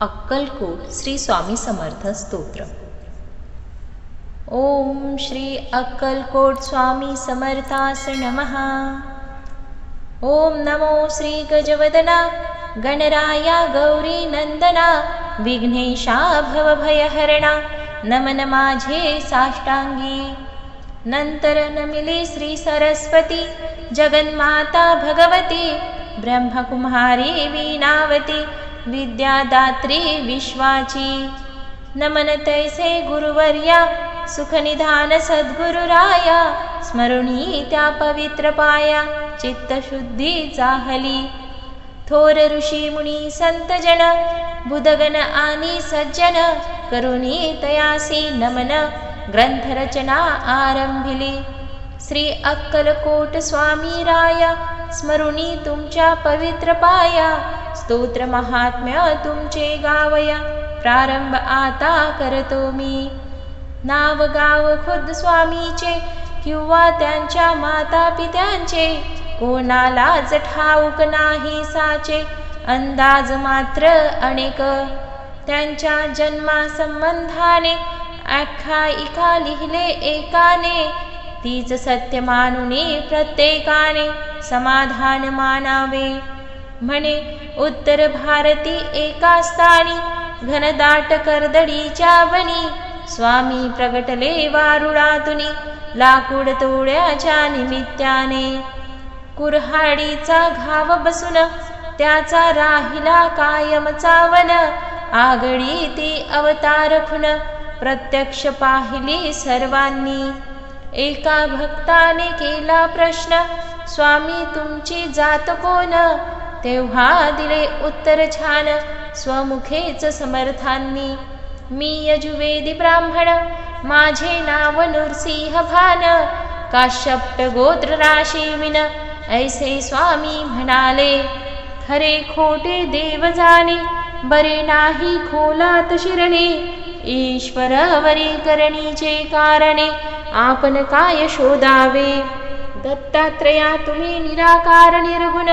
अक्कलकोट श्री स्वामी समर्थ स्तोत्र। ओम श्री अक्कलकोट स्वामी समर्थास नमः। ओम नमो श्री गजवदना गणराया गौरी नंदना विघ्नेशा भवभयहरणा नमन माझे साष्टांगी। नंतर नमिली श्री सरस्वती जगन्माता भगवती ब्रह्मकुमारी वीणावती विद्यादात्री विश्वाची। नमन तैसे गुरुवर्या सुखनिधान सद्गुरुराया स्मरुणी त्या पवित्र पाया चित्तशुद्धी चाहली। थोर ऋषी मुनी संतजन बुधगण आणि सज्जन करुणी तयासी नमन ग्रंथरचना आरंभिली। श्री अक्कलकोट स्वामी राया स्मरुणी तुमच्या पवित्र पाया स्तोत्र महात्म्य तुमचे गावया प्रारंभ आता करतो मी। नाव गाव खुद्द स्वामीचे किंवा त्यांच्या माता पित्यांचे कोणालाच ठाऊक नाही साचे अंदाज मात्र अनेक। त्यांच्या जन्मा संबंधाने आख्यायिका लिहिले एकाने तीच सत्य मानुनी प्रत्येकाने समाधान मानावे। म्हणे उत्तर भारती एका स्थानी घनदाट कर्दडीच्या वनी स्वामी प्रगटले वारुळातुनी लाकूड तोड्याच्या निमित्ताने। कुऱ्हाडीचा घाव बसून त्याचा राहिला कायमचा वन आगळी ती अवतार खुन प्रत्यक्ष पाहिली सर्वांनी। एका भक्ताने केला प्रश्न स्वामी तुमची जात कोण तेव्हा दिले उत्तर छान स्वमुखेच समर्थांनी। मी यजुवेदी ब्राह्मण माझे नाव नृसिंह भान काश्यप गोत्र राशीविन ऐसे स्वामी म्हणाले। खरे खोटे देव जाणे बरे नाही खोलात शिरणे ईश्वर वरी करणीचे कारणे आपण काय शोधावे। दत्तात्रया तुम्ही निराकार निर्गुण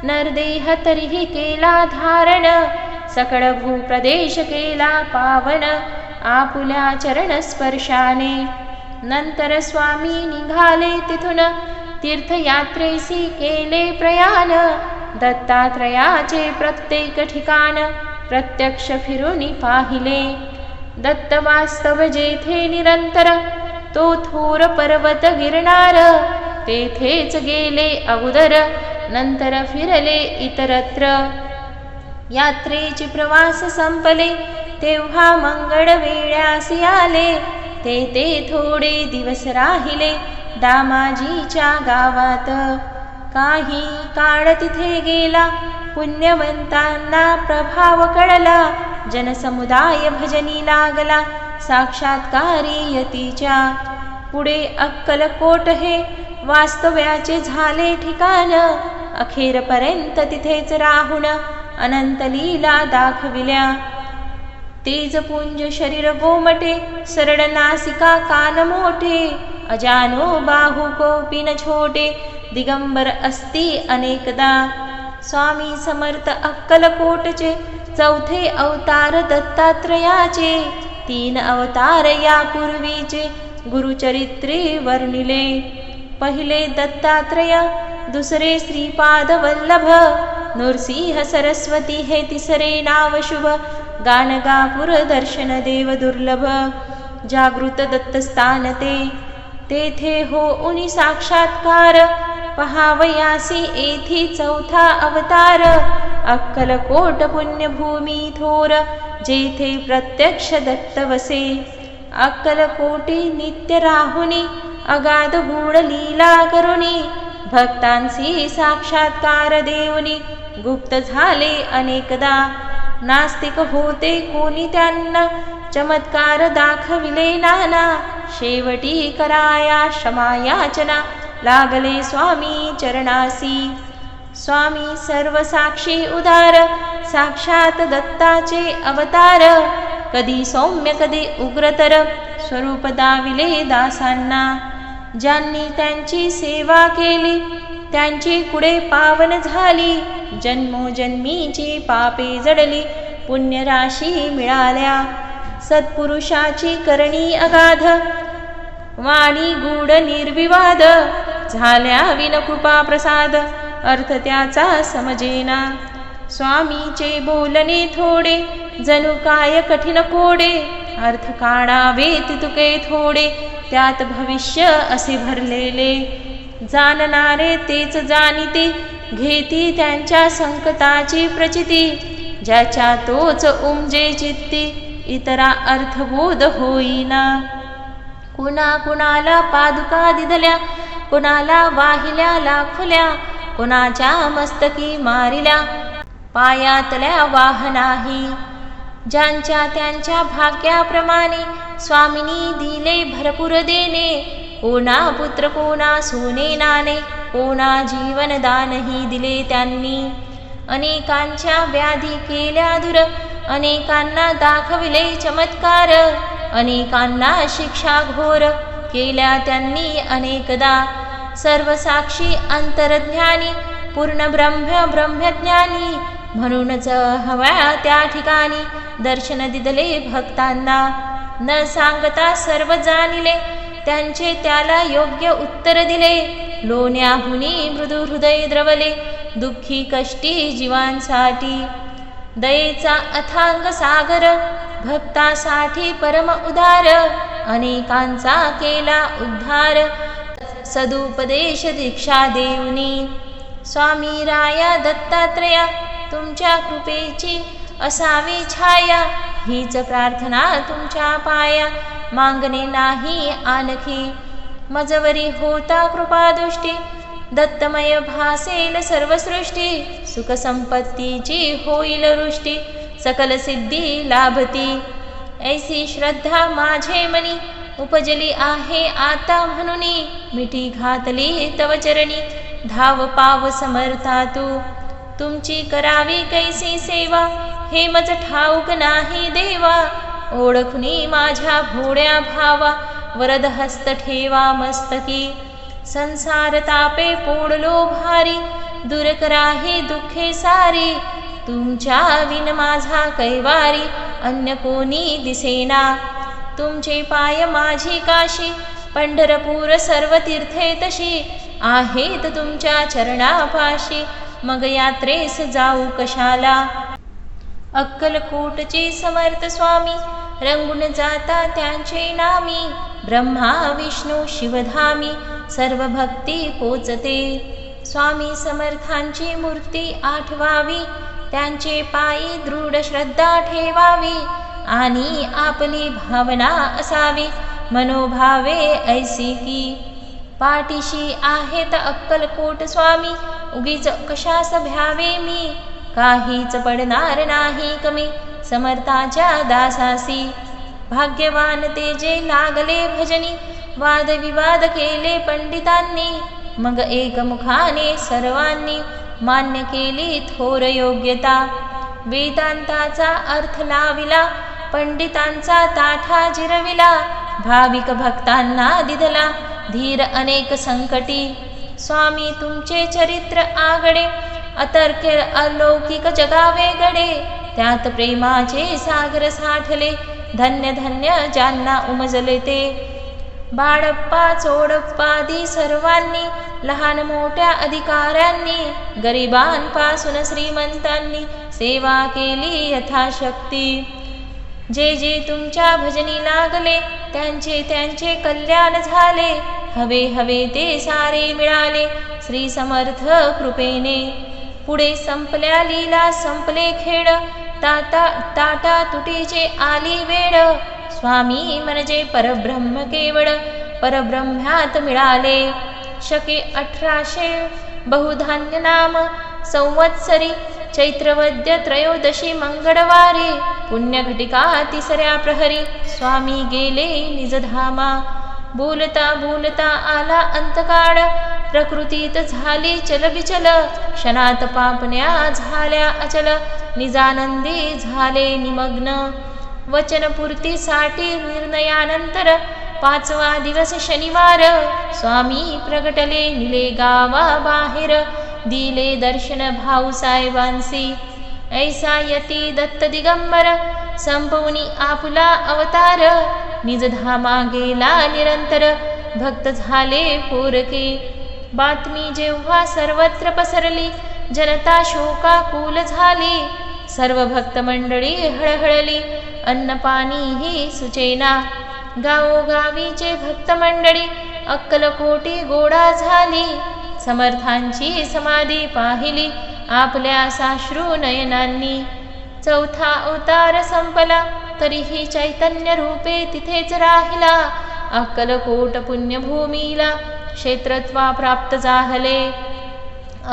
नरदेह तरीही केला धारण सकळ भूप्रदेश केला पावन आपुल्या चरण स्पर्शाने। नंतर स्वामी निघाले तिथून तीर्थयात्रेसी केले प्रयाण दत्तात्रयाचे प्रत्येक ठिकाण प्रत्यक्ष फिरून पाहिले। दत्त वास्तव जेथे निरंतर तो थोर पर्वत गिरणार तेथेच गेले अगोदर नंतर फिरले इतरत्र। यात्रेचे प्रवास संपले तेव्हा मंगळ वेळासी आले ते थोडे दिवस राहिले दामाजीच्या गावात। काही काळ तिथे गेला पुण्यवंतांना प्रभाव कळला जनसमुदाय भजनी लागला साक्षात्कारी यतीच्या। पुढे अक्कलकोट हे वास्तव्याचे झाले ठिकाण अखेरपर्यंत तिथेच राहून अनंत लीला दाखविल्या। तेजपुंज शरीर गोमटे सरळ नासिका कान मोठे अजानो बाहू कोपिन छोटे दिगंबर असती अनेकदा। स्वामी समर्थ अक्कलकोटचे चौथे अवतार दत्तात्रयाचे 3 अवतार यापूर्वीचे गुरुचरित्रे वर्णिले। पहिले दत्तात्रय दुसरे श्रीपाद वल्लभ नृसिंह सरस्वती हे तिसरे नाव शुभ गाणगापूर दर्शन देव दुर्लभ। जागृत दत्तस्थान तेथे हो उनी साक्षात्कार पहावयासी येथी चौथा अवतार अक्कलकोट पुण्यभूमी थोर जेथे प्रत्यक्ष दत्त वसे। अक्कलकोटी नित्य राहुनी अगाध गूढ लीला करुणी भक्तांसी साक्षात्कार देऊनी गुप्त झाले अनेकदा। नास्तिक होते कोणी त्यांना चमत्कार दाखविले नाना शेवटी कराया क्षमायाचना लागले स्वामी चरणासी। स्वामी सर्वसाक्षी उदार साक्षात दत्ताचे अवतार कधी सौम्य कधी उग्रतर स्वरूप दाविले दासांना। ज्यांनी त्यांची सेवा केली त्यांची कुडे पावन झाली जन्मोजन्मीची पापे जडली पुण्यराशी मिळाल्या. सत्पुरुषाची करणी अगाध, वाणी गूढ निर्विवाद, झाल्या विनकृपा प्रसाद, अर्थ त्याचा समजेना. स्वामीचे बोलणे थोडे, जणू काय कठीण कोडे, अर्थ काढावे तितुके थोडे, त्यात भविष्य असे भरलेले. जाणणारे तेच जाणीते, घेती त्यांच्या संकटाची प्रचिती, ज्याच्या तोच उमजे चित्ती, इतरा अर्थबोध होईना. कुणाला पादुका दिधल्या, कुणाला वाहिल्या लाखल्या, कुणाच्या मस्तकी मारिल्या, पायातल्या वाहनाही. ज्यांच्या त्यांच्या भाग्याप्रमाणे स्वामिनी दिले भरपूर देणे, कोणा पुत्र कोणा सोने नाणे, कोणा जीवनदानही दिले त्यांनी. अनेकांच्या व्याधी केल्या दूर, अनेकांना दाखविले चमत्कार, अनेकांना शिक्षा घोर केल्या त्यांनी अनेकदा. सर्वसाक्षी अंतरज्ञानी, पूर्ण ब्रह्मज्ञानी, म्हणूनच हव्या त्या ठिकाणी दर्शन दिदले भक्तांना. न सांगता सर्व जाणिले, त्यांचे त्याला योग्य उत्तर दिले. लोण्याहुनी मृदू हृदय द्रवले, दुःखी कष्टी जीवांसाठी. दयेचा अथांग सागर, भक्तासाठी परम उदार, अनेकांचा केला उद्धार, सदुपदेश दीक्षा देऊनी. स्वामी राया दत्तात्रया, तुमच्या कृपेची असावी छाया, हीच प्रार्थना तुमच्या पाया, मागणे नाही आणखी. मजवरी होता कृपादृष्टी, दत्तमय भासेल सर्वसृष्टी, सुख संपत्तीची होईल वृष्टी, सकल सिद्धी लाभती. ऐसी श्रद्धा माझे मनी, उपजली आहे आता म्हणुनी, मिठी घातली तव चरणी, धाव पाव समर्था तू. तुमची करावी कैसी सेवा, हे मज ठाऊक नाही देवा, ओळखुनी माझ्या भोड्या भावा, वरद हस्त ठेवा मस्तकी. संसार तापे पोडलो भारी, दूर करा हे दुःखे सारी, तुमच्या विन माझा कैवारी, अन्य कोणी दिसेना. तुमचे पाय माझी काशी, पंढरपूर सर्व तीर्थे तशी, आहेत तुमच्या चरणापाशी, मग यात्रेस जाऊ कशाला. अक्कलकोटचे समर्थ स्वामी, रंगून जाता त्यांचे नामी, ब्रह्मा विष्णू शिवधामी, सर्व भक्ती पोचते. स्वामी समर्थांची मूर्ती आठवावी, त्यांचे पायी दृढ श्रद्धा ठेवावी, आणि आपली भावना असावी, मनोभावे ऐसी की. पाठीशी आहेत अक्कलकोट स्वामी, उगीच कशास भ्यावे मी, काहीच पडणार नाही कमी, समर्थाच्या दासासी. भाग्यवान ते जे लागले भजनी, वादविवाद केले पंडितांनी, मग एकमुखाने सर्वांनी मान्य केली थोर योग्यता. वेदांताचा अर्थ लाविला, पंडितांचा ताठा जिरविला, भाविक भक्तांना दिधला धीर अनेक संकटी. स्वामी तुमचे चरित्र आगडे, अतर्क अलौकिक जगावे गडे, त्यात प्रेमाचे सागर साठले, धन्य धन्य ज्यांना उमजले ते. बाळप्पा चोडप्पादी सर्वांनी, लहान मोठ्या अधिकाऱ्यांनी, गरिबांपासून श्रीमंतांनी सेवा केली यथाशक्ती. जे जे तुमच्या भजनी लागले, त्यांचे त्यांचे कल्याण झाले, हवे हवे ते सारे मिळाले श्री समर्थ कृपेने. पुढे संपल्या लीला संपले खेळ, ताटा तुटीचे आली वेळ, स्वामी म्हणजे परब्रह्म केवळ, परब्रह्म्यात मिळाले. शके 1800 बहुधान्य नाम, संवत्सरी चैत्रवद्य त्रयोदशी मंगळवारी, पुण्यघटिका तिसऱ्या प्रहरी, स्वामी गेले निजधामा. बोलता बोलता आला अंतकाळ, प्रकृतीत झाली चलबिचल, क्षणात पापण्या झाल्या अचल, निजानंदी झाले निमग्न. वचनपूर्तीसाठी निर्णयानंतर 5वा दिवस शनिवार, स्वामी प्रगटले निले गावा बाहेर, दिले दर्शन भाऊसाहेबांसी. ऐसा यती दत्त दिगंबर संपवनी आपुला अवतार निज धामा गेला निरंतर भक्त झाले पोरके बातमी जेव्हा सर्वत्र पसरली जनता शोकाकुल झाली सर्व भक्त मंडळी हळहळली अन्न पाणी ही सुचेना गावोगावीचे भक्त मंडळी अक्कलकोटी गोळा झाली समर्थांची समाधी पाहिली आपल्या साश्रू नयनांनी चौथा अवतार संपला तरीही चैतन्य रूपे तिथेच राहिला अक्कलकोट पुण्यभूमीला क्षेत्रत्वा प्राप्त झाले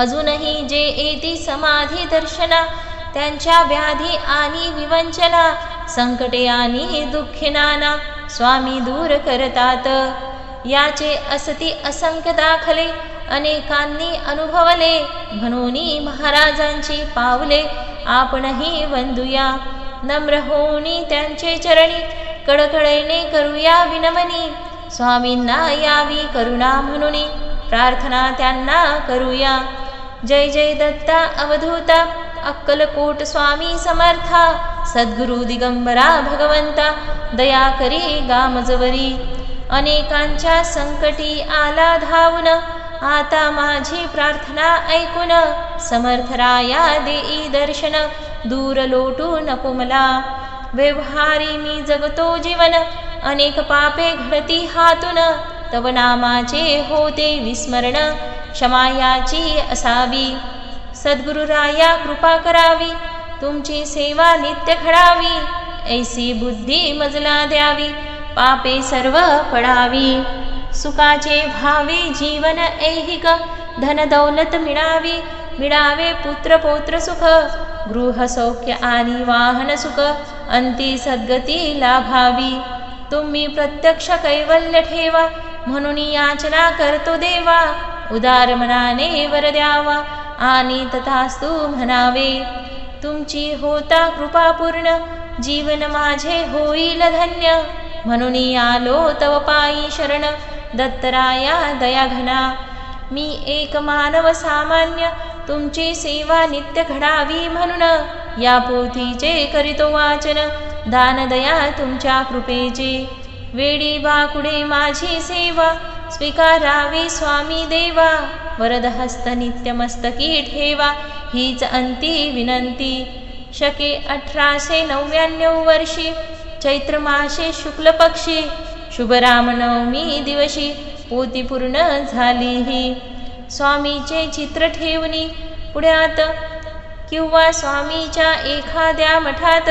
अजूनही जे येती समाधी दर्शना त्यांच्या व्याधी आणि विवंचना संकटे आणि दुःखे नाना स्वामी दूर करतात याचे असती असंख्य दाखले अनेकांनी अनुभवले म्हणून महाराजांची पावले आपणही वंदूया नम्र होऊनी त्यांचे चरणी कडकडीने करूया विनमनी स्वामींना यावी करुणा म्हणून प्रार्थना त्यांना करूया जय जय दत्ता अवधूता अक्कलकोट स्वामी समर्था सद्गुरु दिगंबरा भगवंता दया करी गामजवरी अनेकांच्या संकटी आला धावून आता माझी प्रार्थना ऐकून समर्थराया देई दर्शन दूर लोटू नको मला व्यवहारी मी जगतो जीवन अनेक पापे घडती हातून तव नामाचे होते विस्मरण क्षमायाची असावी सद्गुरुराया कृपा करावी तुमची सेवा नित्य घडावी ऐसी बुद्धी मजला द्यावी पापे सर्व पडावी सुखाचे भावी जीवन ऐहिक धन दौलत मिळावे पुत्र पौत्र सुख गृह सौख्य आणि वाहन सुख अंती सद्गती लाभावी तुम्ही प्रत्यक्ष कैवल्य ठेवा म्हणून याचना करतो देवा उदार मनाने वर द्यावा आणि तथास्तु म्हणावे तुमची होता कृपा पूर्ण जीवन माझे होईल धन्य म्हणून आलो तव पायी शरण दत्तराया दयाघना मी एक मानव सामान्य तुमची सेवा नित्य घडावी म्हणून या पोथीचे करीतो वाचन दानदया तुमच्या कृपेचे वेडी बाकुडे माझी सेवा स्वीकारावी स्वामी देवा वरद हस्त नित्य मस्तकी ठेवा हीच अंती विनंती शके 1899 वर्षी चैत्र मासे शुक्ल पक्षी शुभ रामनवमी दिवशी पोथी पूर्ण झाली ही स्वामीचे चित्र ठेवणी पुढ्यात किंवा स्वामीच्या एखाद्या मठात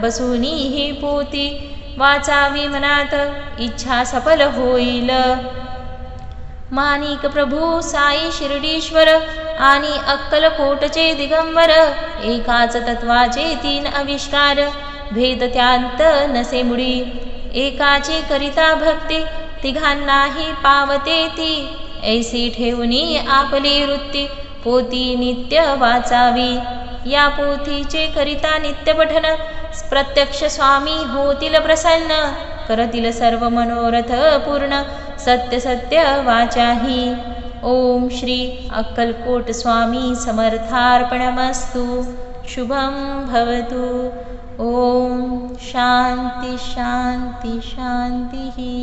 बसूनी ही पोथी वाचावी मनात इच्छा सफल होईल माणिक प्रभू साई शिर्डीश्वर आणि अक्कलकोटचे दिगंबर एकाच तत्वाचे 3 आविष्कार भेद त्यांत नसे मुडी एकाची करिता भक्ती तिघांनाही पावते ती ऐसी ठेवणी आपली वृत्ती पोथी नित्य वाचावी या पोथीचे करिता नित्य पठन प्रत्यक्ष स्वामी होतील प्रसन्न करतील सर्व मनोरथ पूर्ण सत्य सत्य वाचाही ओम श्री अक्कलकोट स्वामी समर्थार्पणमस्तु शुभं भवतु ओम शांती शांती शांती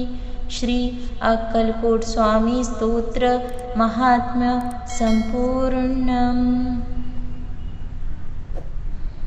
श्री अक्कलकोट स्वामी स्तोत्र महात्म्य संपूर्णम्